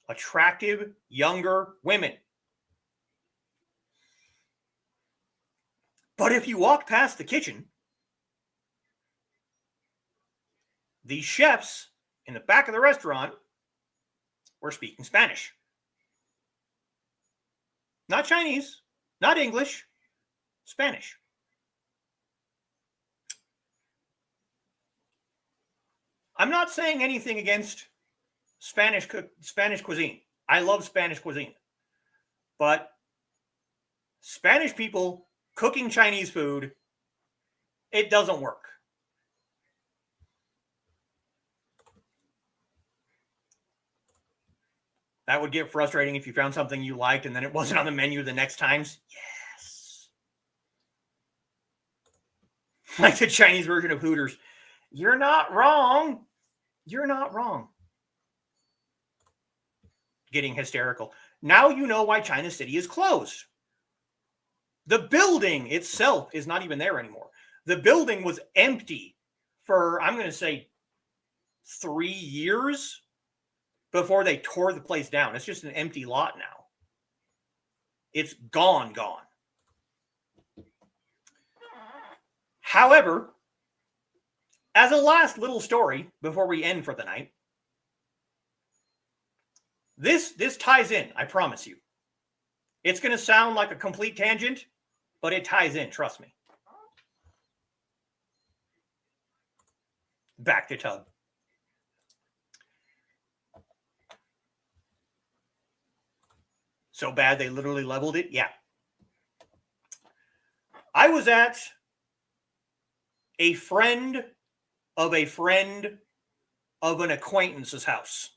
Attractive, younger women. But if you walk past the kitchen, the chefs in the back of the restaurant were speaking Spanish. Not Chinese, not English, Spanish. I'm not saying anything against Spanish cuisine. I love Spanish cuisine. But Spanish people cooking Chinese food, it doesn't work. That would get frustrating if you found something you liked and then it wasn't on the menu the next times. Yes. Like the Chinese version of Hooters. You're not wrong. You're not wrong. Getting hysterical. Now you know why China City is closed. The building itself is not even there anymore. The building was empty for, I'm going to say, 3 years before they tore the place down. It's just an empty lot now. It's gone. However, as a last little story before we end for the night, this ties in, I promise you. It's going to sound like a complete tangent, but it ties in, trust me. Back to Tug. So bad they literally leveled it? Yeah. I was at a friend of an acquaintance's house.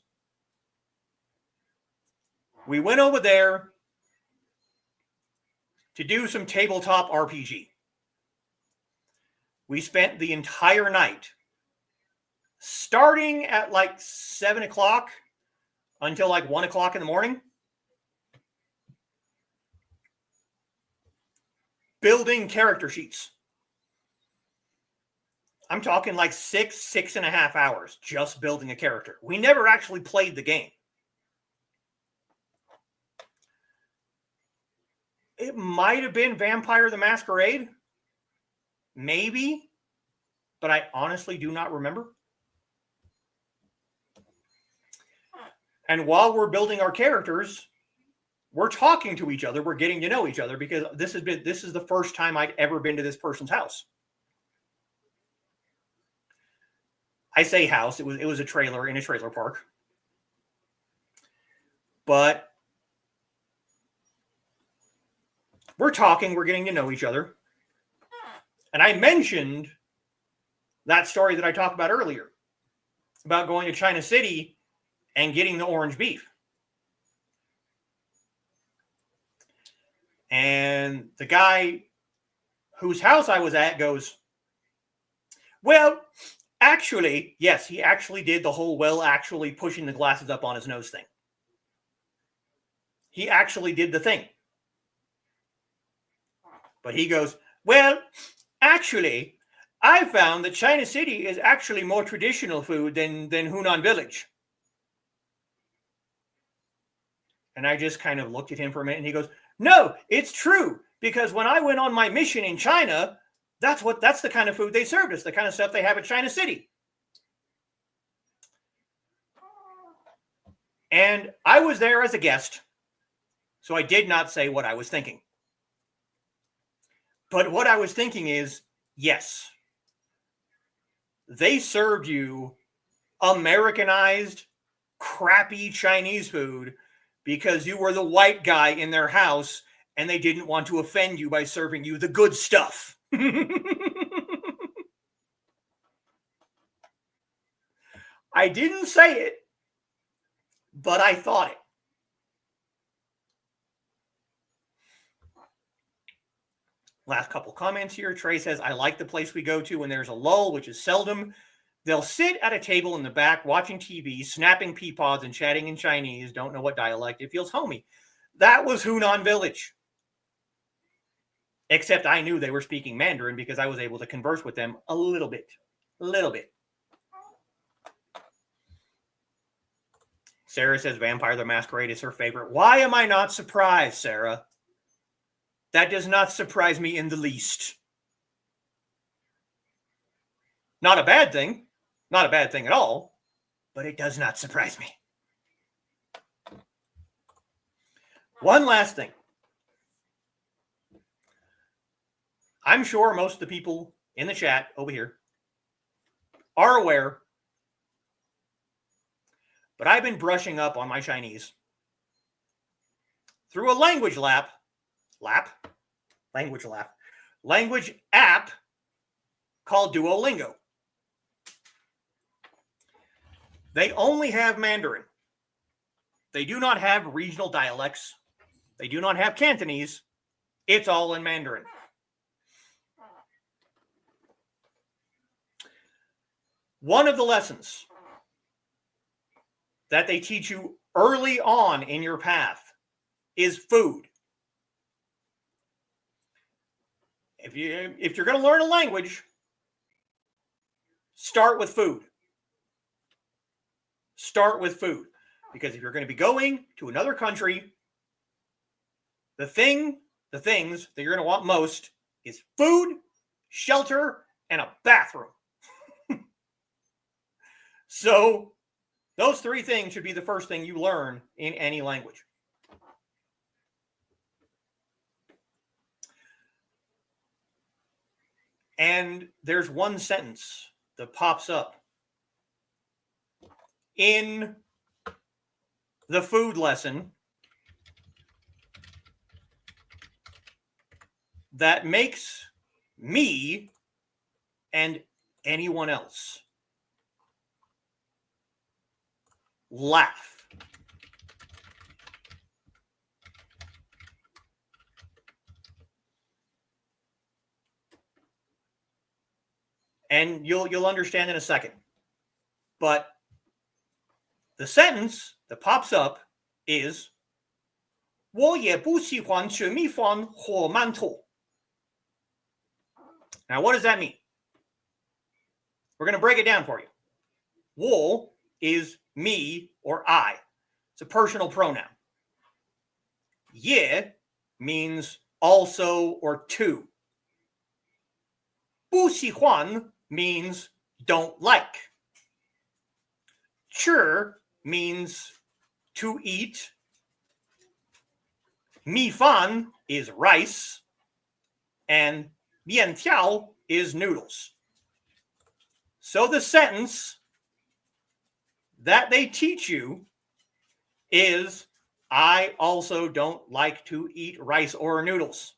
We went over there to do some tabletop RPG. We spent the entire night, starting at like 7 o'clock until like 1 o'clock in the morning, building character sheets. I'm talking like 6.5 hours just building a character. We never actually played the game. It might have been Vampire the Masquerade. Maybe. But I honestly do not remember. And while we're building our characters, we're talking to each other. We're getting to know each other because this is the first time I'd ever been to this person's house. I say house. It was a trailer in a trailer park. But we're talking. We're getting to know each other. And I mentioned that story that I talked about earlier about going to China City and getting the orange beef. And the guy whose house I was at goes, well, actually, yes, he actually did the whole, well, actually pushing the glasses up on his nose thing. He actually did the thing. But he goes, well, actually, I found that China City is actually more traditional food than Hunan Village. And I just kind of looked at him for a minute and he goes, no, it's true. Because when I went on my mission in China, that's the kind of food they served us, the kind of stuff they have at China City. And I was there as a guest, so I did not say what I was thinking. But what I was thinking is, yes, they served you Americanized, crappy Chinese food because you were the white guy in their house and they didn't want to offend you by serving you the good stuff. I didn't say it, but I thought it. Last couple comments here. Trey says, I like the place we go to when there's a lull, which is seldom. They'll sit at a table in the back watching TV, snapping pea pods and chatting in Chinese. Don't know what dialect. It feels homey. That was Hunan Village. Except I knew they were speaking Mandarin because I was able to converse with them a little bit. Sarah says Vampire the Masquerade is her favorite. Why am I not surprised, Sarah? That does not surprise me in the least. Not a bad thing. Not a bad thing at all. But it does not surprise me. One last thing. I'm sure most of the people in the chat over here are aware, but I've been brushing up on my Chinese through a language app called Duolingo. They only have Mandarin. They do not have regional dialects. They do not have Cantonese. It's all in Mandarin. One of the lessons that they teach you early on in your path is food. If you're going to learn a language, start with food. Start with food. Because if you're going to be going to another country, the things that you're going to want most is food, shelter, and a bathroom. So those three things should be the first thing you learn in any language. And there's one sentence that pops up in the food lesson that makes me and anyone else laugh. And you'll understand in a second. But the sentence that pops up is 我也不喜欢吃米饭和馒头. Now, what does that mean? We're going to break it down for you. 我 is me or I. It's a personal pronoun. 也 means also or to. 不喜欢 means don't like. 吃 means to eat. 米饭 is rice. And 面条 is noodles. So the sentence that they teach you is, I also don't like to eat rice or noodles.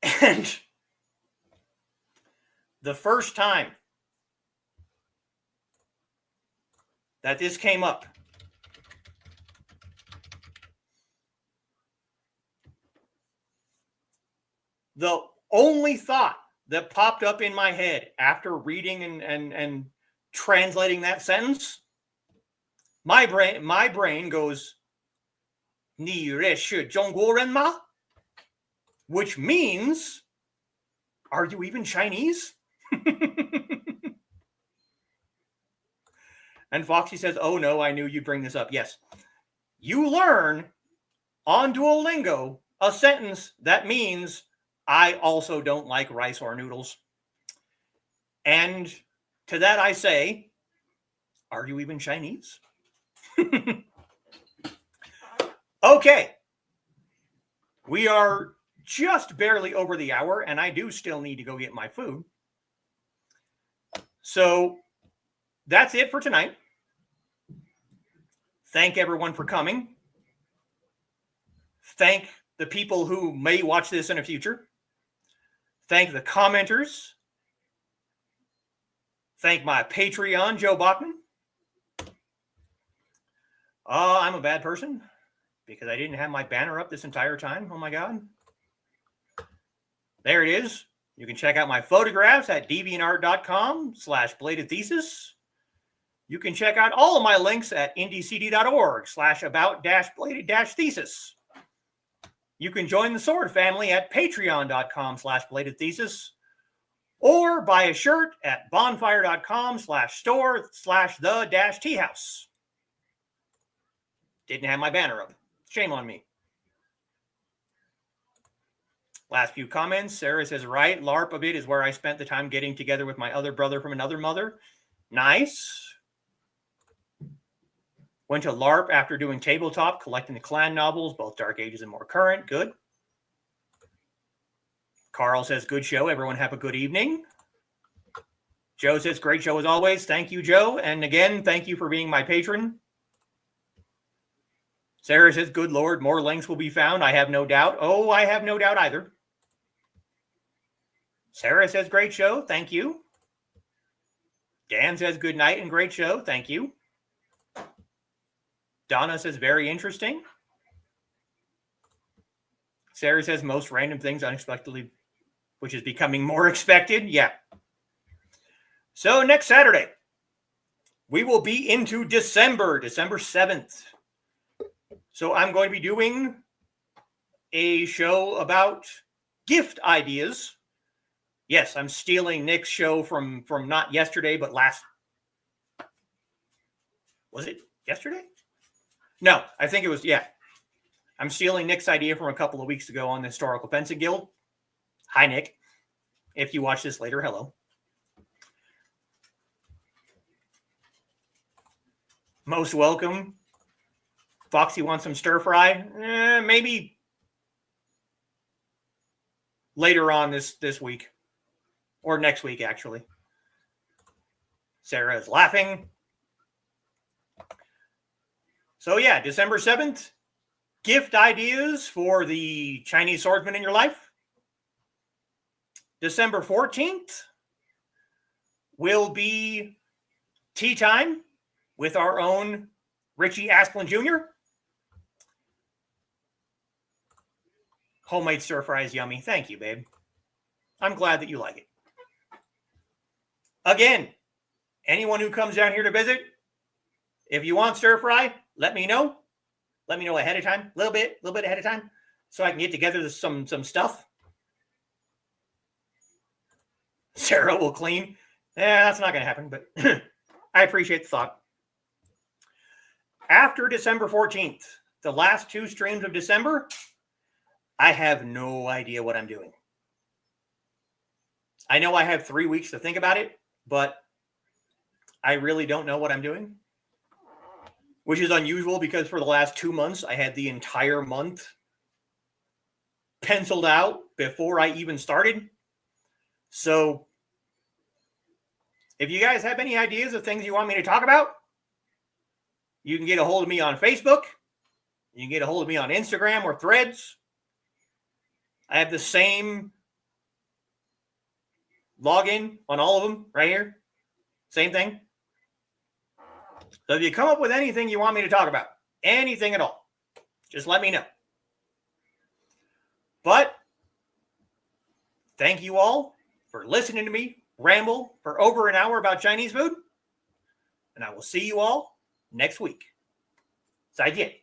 And the first time that this came up, the only thought that popped up in my head after reading and translating that sentence, my brain goes, 你认识中国人吗? Which means, are you even Chinese? And Foxy says, oh no, I knew you'd bring this up. Yes. You learn on Duolingo a sentence that means, I also don't like rice or noodles. And to that I say, are you even Chinese? Okay. We are just barely over the hour, and I do still need to go get my food. So that's it for tonight. Thank everyone for coming. Thank the people who may watch this in the future. Thank the commenters. Thank my Patreon, Joe Bachman. I'm a bad person because I didn't have my banner up this entire time. Oh my God. There it is. You can check out my photographs at deviantart.com/bladedthesis. You can check out all of my links at indiecd.org/about-bladed-thesis. You can join the Sword family at patreon.com/bladedthesis or buy a shirt at bonfire.com/store/the-teahouse. Didn't have my banner up. Shame on me. Last few comments. Sarah says, right, LARP a bit is where I spent the time getting together with my other brother from another mother. Nice. Went to LARP after doing tabletop, collecting the clan novels, both Dark Ages and more current. Good. Carl says, good show. Everyone have a good evening. Joe says, great show as always. Thank you, Joe. And again, thank you for being my patron. Sarah says, good Lord, more links will be found. I have no doubt. Oh, I have no doubt either. Sarah says, great show. Thank you. Dan says, good night and great show. Thank you. Donna says, very interesting. Sarah says, most random things unexpectedly, which is becoming more expected. Yeah. So next Saturday, we will be into December 7th. So I'm going to be doing a show about gift ideas. Yes, I'm stealing Nick's show from not yesterday, but last. Was it yesterday? No, I think it was, yeah. I'm stealing Nick's idea from a couple of weeks ago on the Historical Fencing Guild. Hi, Nick. If you watch this later, hello. Most welcome. Foxy wants some stir fry. Maybe later on this week. Or next week, actually. Sarah is laughing. So yeah, December 7th, gift ideas for the Chinese swordsman in your life. December 14th will be tea time with our own Richie Asplin Jr. Homemade stir fry is yummy. Thank you, babe. I'm glad that you like it. Again, anyone who comes down here to visit, if you want stir fry, let me know. Let me know ahead of time, a little bit ahead of time, so I can get together some stuff. Sarah will clean. Yeah, that's not going to happen, but I appreciate the thought. After December 14th, the last 2 streams of December, I have no idea what I'm doing. I know I have 3 weeks to think about it, but I really don't know what I'm doing, which is unusual because for the last 2 months, I had the entire month penciled out before I even started. So if you guys have any ideas of things you want me to talk about, you can get a hold of me on Facebook. You can get a hold of me on Instagram or Threads. I have the same login on all of them right here. Same thing. So if you come up with anything you want me to talk about, anything at all, just let me know. But thank you all for listening to me ramble for over an hour about Chinese food. And I will see you all next week. 再见。